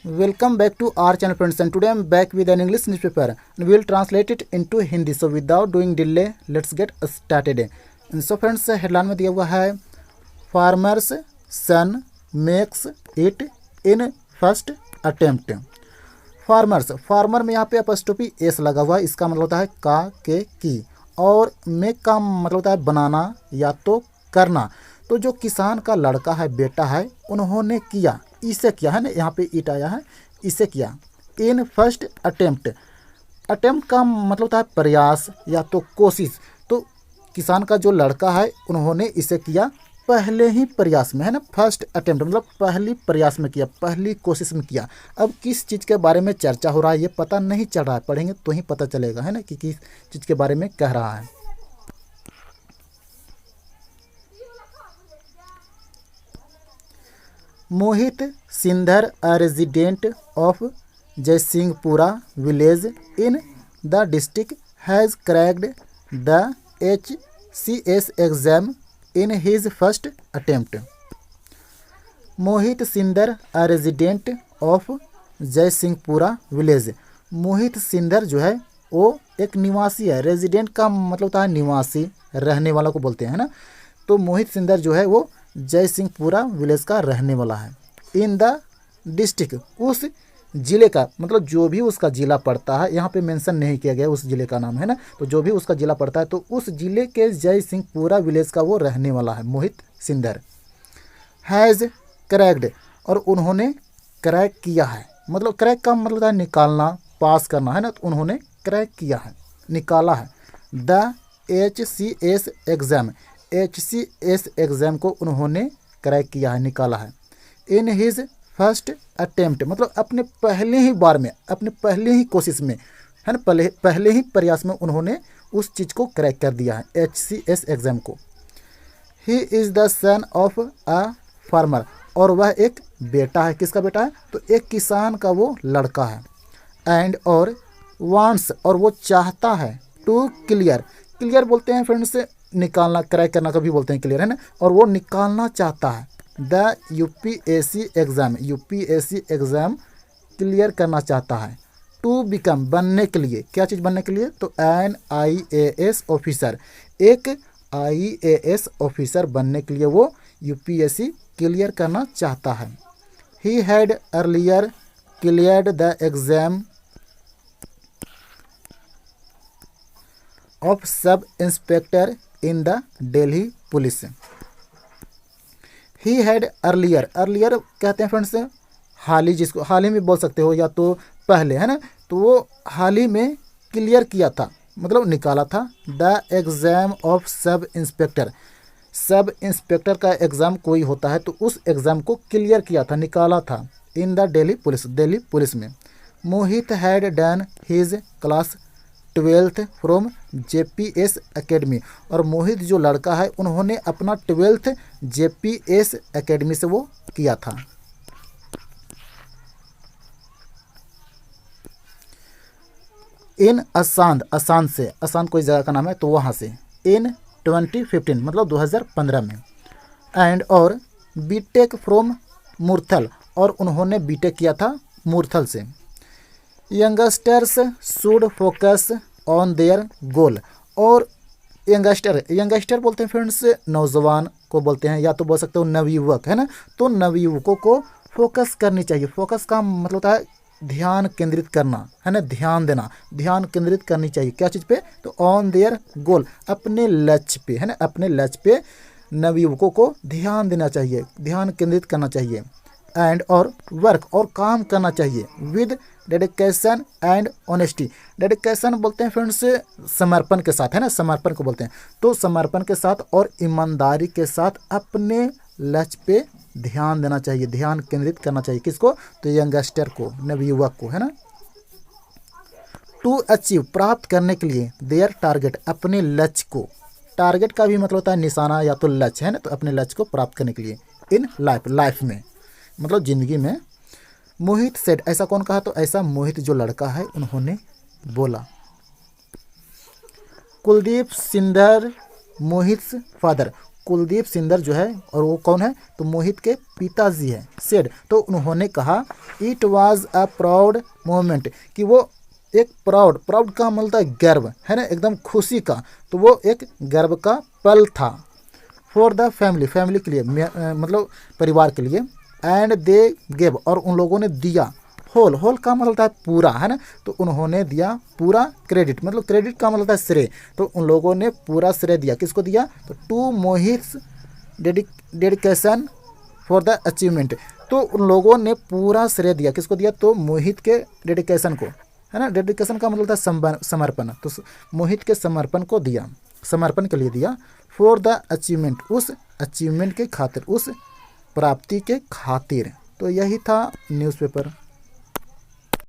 Welcome back to our channel friends, and today I'm back with an English newspaper and we'll translate it into Hindi. So without doing delay, let's get started. And so friends, headline में दिया हुआ है farmer's son makes it in first attempt. Farmer में यहाँ पे अपस्टोपी S लगा हुआ है, इसका मतलब होता है का के की, और मेक का मतलब होता है बनाना या तो करना। तो जो किसान का लड़का है, बेटा है, उन्होंने किया, इसे किया है ना, यहाँ पे इट आया है, इसे किया। इन फर्स्ट अटेम्प्ट, अटेम्प्ट का मतलब होता है प्रयास या तो कोशिश। तो किसान का जो लड़का है, उन्होंने इसे किया पहले ही प्रयास में, है ना। फर्स्ट अटेम्प्ट मतलब पहली प्रयास में किया, पहली कोशिश में किया। अब किस चीज़ के बारे में चर्चा हो रहा है ये पता नहीं चल रहा है, पढ़ेंगे तो ही पता चलेगा, है ना, कि किस चीज़ के बारे में कह रहा है। Mohit Sindhar, a resident of Jaisinghpura village in the district, has cracked the HCS exam in his first attempt. Mohit Sindhar, a resident of Jaisinghpura village. Mohit Sindhar जो है वो एक निवासी है। रेजिडेंट का मतलब होता है निवासी, रहने वाला को बोलते हैं ना। तो मोहित सिंधर जो है वो जयसिंहपुरा विलेज का रहने वाला है। इन द डिस्ट्रिक्ट, उस ज़िले का मतलब जो भी उसका ज़िला पड़ता है, यहाँ पे मेंशन नहीं किया गया उस ज़िले का नाम, है ना। तो जो भी उसका ज़िला पड़ता है, तो उस ज़िले के जयसिंहपुरा विलेज का वो रहने वाला है मोहित सिंधर। हैज़ क्रैक्ड, और उन्होंने क्रैक किया है, मतलब क्रैक का मतलब है निकालना, पास करना, है ना। तो उन्होंने क्रैक किया है, निकाला है। The HCS exam, HCS exam को उन्होंने क्रैक किया है, निकाला है। इन हिज फर्स्ट अटेम्प्ट मतलब अपने पहले ही बार में, अपने पहले ही कोशिश में, है ना, पहले ही प्रयास में उन्होंने उस चीज़ को क्रैक कर दिया है, HCS एग्ज़ाम को। He is the son of a farmer, और वह एक बेटा है। किसका बेटा है? तो एक किसान का वो लड़का है। एंड और वांट्स, और वो चाहता है, टू क्लियर, क्लियर बोलते हैं फ्रेंड्स निकालना, क्रैक करना कभी बोलते हैं क्लियर, है ना। और वो निकालना चाहता है the UPSC exam, UPSC exam clear करना चाहता है। टू बिकम, बनने के लिए, क्या चीज़ बनने के लिए? तो एन IAS ऑफिसर, एक IAS ऑफिसर बनने के लिए वो UPSC क्लियर करना चाहता है। He had earlier cleared the exam of sub inspector in the Delhi police. He had earlier, earlier कहते हैं फ्रेंड्स हाल ही, जिसको हाल ही में बोल सकते हो या तो पहले, है ना। तो वो हाल ही में क्लियर किया था, मतलब निकाला था। The exam of sub inspector, sub inspector का एग्ज़ाम कोई होता है, तो उस एग्ज़ाम को क्लियर किया था, निकाला था। In the Delhi police, Delhi police में। Mohit had done his class 12th from JPS academy, और मोहित जो लड़का है उन्होंने अपना 12th JPS एकेडमी से वो किया था। इन असांध, असांध से, असांध कोई जगह का नाम है, तो वहाँ से। इन 2015 मतलब 2015 में। एंड और बीटेक फ्रॉम मुरथल, और उन्होंने बीटेक किया था मुरथल से। Youngsters should focus on their गोल, और यंगस्टर, यंगस्टर बोलते हैं फ्रेंड्स नौजवान को बोलते हैं, या तो बोल सकते हो नवयुवक, है ना। तो नवयुवकों को फोकस करनी चाहिए। फोकस का मतलब होता है ध्यान केंद्रित करना, है ना, ध्यान देना, ध्यान केंद्रित करनी चाहिए। क्या चीज़ पे? तो ऑन देयर गोल, अपने लक्ष्य पे, है ना, अपने लक्ष्य पे नवयुवकों को ध्यान देना चाहिए, ध्यान केंद्रित करना चाहिए। एंड और वर्क, और काम करना चाहिए with dedication and honesty. Dedication बोलते हैं फ्रेंड्स समर्पण के साथ, है ना, समर्पण को बोलते हैं। तो समर्पण के साथ और ईमानदारी के साथ अपने लक्ष्य पे ध्यान देना चाहिए, ध्यान केंद्रित करना चाहिए। किसको? तो यंगस्टर को, नवयुवक को, है ना। टू अचीव, प्राप्त करने के लिए, देयर टारगेट, अपने लक्ष्य को। टारगेट का भी मतलब होता है निशाना या तो लक्ष्य, है ना। तो अपने लक्ष्य को प्राप्त करने के लिए इन लाइफ, लाइफ में मतलब ज़िंदगी में। मोहित सेड, ऐसा कौन कहा? तो ऐसा मोहित जो लड़का है उन्होंने बोला। कुलदीप सिंधर मोहित फादर, कुलदीप सिंदर जो है, और वो कौन है, तो मोहित के पिताजी है, सेड, तो उन्होंने कहा it was a proud moment, कि वो एक प्राउड का मतलब है गर्व, है ना, एकदम खुशी का, तो वो एक गर्व का पल था। फॉर द फैमिली के लिए, मतलब परिवार के लिए। एंड दे गेव, और उन लोगों ने दिया, होल का मतलब होता है पूरा, है ना, तो उन्होंने दिया पूरा क्रेडिट, मतलब क्रेडिट का मतलब होता है श्रेय, तो उन लोगों ने पूरा श्रेय दिया, किसको दिया, तो to Mohit dedication for the achievement, तो उन लोगों ने पूरा श्रेय दिया, किसको दिया, तो मोहित के डेडिकेशन को, है ना, डेडिकेशन का मतलब होता है समर्पण, तो मोहित के समर्पण को दिया, समर्पण के लिए दिया, फॉर द अचीवमेंट, उस अचीवमेंट के खातिर, उस प्राप्ति के खातिर। तो यही था न्यूज़पेपर।